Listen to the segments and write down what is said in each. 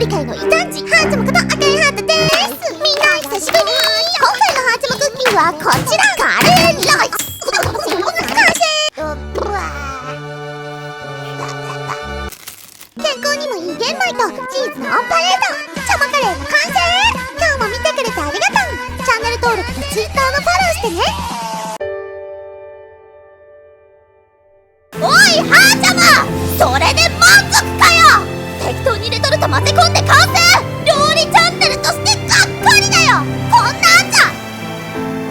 理界の異端児ハーチモこと赤いハートです。みんな久しぶり。今回のハーチモクッキングはこちら、カレーライス完成。健康にもいい玄米とチーズのオンパレード、チャマカレーの完成。今日も見てくれてありがとう。チャンネル登録と Twitter のフォローしてね。おいハーチャマ、それで満足かよ。適当にレトルト混ぜ込んで完成。料理チャンネルとしてがっかりだよ。こんなんじゃ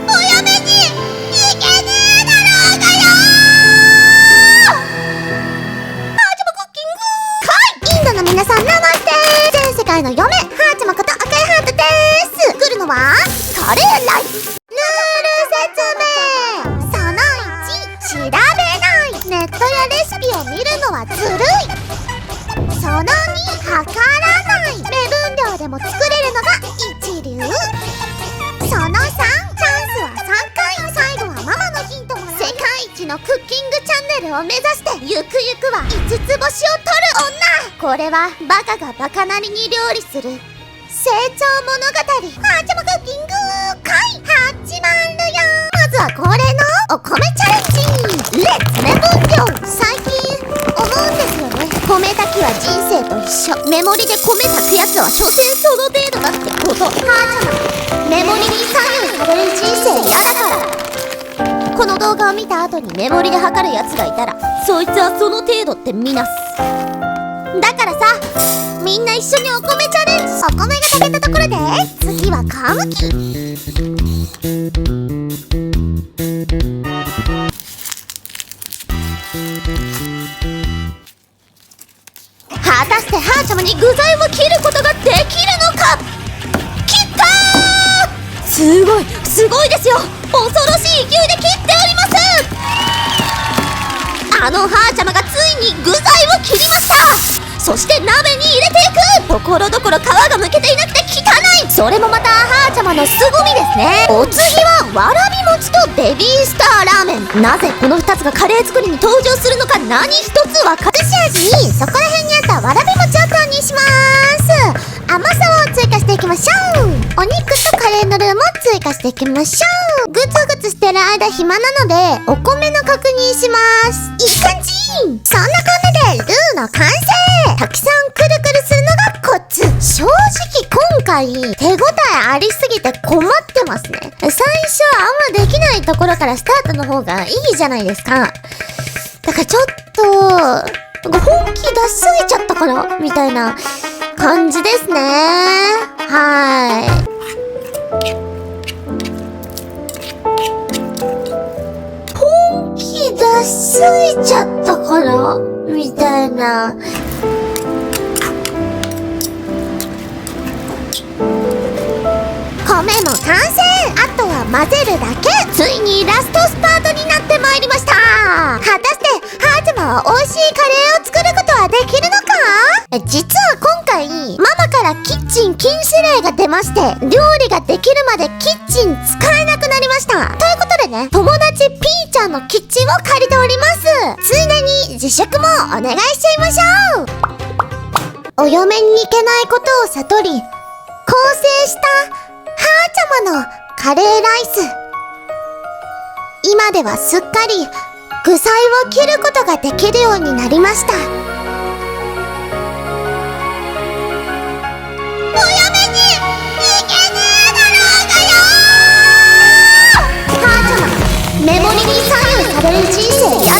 お嫁に行けねえだろうがよ。ハーチャマクッキング。はい、インドの皆さんナマステ。全世界の嫁ハーチャマこと赤いハートです。作るのはカレーライス。ルール説明。その1、調べない。ネットやレシピを見るのはずるい。その2、測らない。目分量でも作れるのが一流。その3、チャンスは3回。最後はママのヒントもらう。世界一のクッキングチャンネルを目指してゆくゆくは5つ星を取る女。これはバカがバカなりに料理する成長物語。ハーチャマクッキング回始まるよ。まずは恒例のお米チャレンジ。レッツ目分量。最近思うんですよね。米炊きは人生と一緒。メモリで米炊くやつは所詮その程度だってこと。ハーチャマ、メモリに左右される人生嫌だから。この動画を見た後にメモリで測るやつがいたら、そいつはその程度ってみなす。だからさ、みんな一緒にお米チャレンジ。お米が炊けたところで次は皮むき。果たしてハーチャマに具材を切ることができるのか。切ったー。すごいですよ。恐ろしい勢いで切っております。あのハーチャマがついに具材を切りました。そして鍋に入れていく。ところどころ皮がむけていなくて汚い。それもまたハーチャマの凄みですね。お次はわらび餅とベビースターラーメン。なぜこの2つがカレー作りに登場するのか何一つ分かる。隠し味にそこら辺にあったわらび餅を投入します。甘さを追加していきましょう。お肉とカレーのルーも追加していきましょう。グツグツしてる間暇なのでお米の確認します。いい感じ。そんな感じでルーの完成。たくさんくるくるするのがコツ。正直今回手応えありすぎて困ってますね。最初あんまできないところからスタートの方がいいじゃないですか。だからちょっと本気出しすぎちゃったかなみたいな感じですね。はい。本気出しすぎちゃったかなみたいな。米も完成。あとは混ぜるだけ。ついにラストスパートになってまいりました。果たしてハーチャマは美味しいカレーを作ることはできるのか。実は今回ママからキッチン禁止令が出まして、料理ができるまでキッチン使えなくなりました。ということでね、友達ピーちゃんのキッチンを借りております。ついでに自粛もお願いしちゃいましょう。お嫁に行けないことを悟り、更生したハーチャマのカレーライス。今ではすっかり具材を切ることができるようになりました。お嫁に行けねえだろうがよ。ハーチャマ、メモリに左右される人生や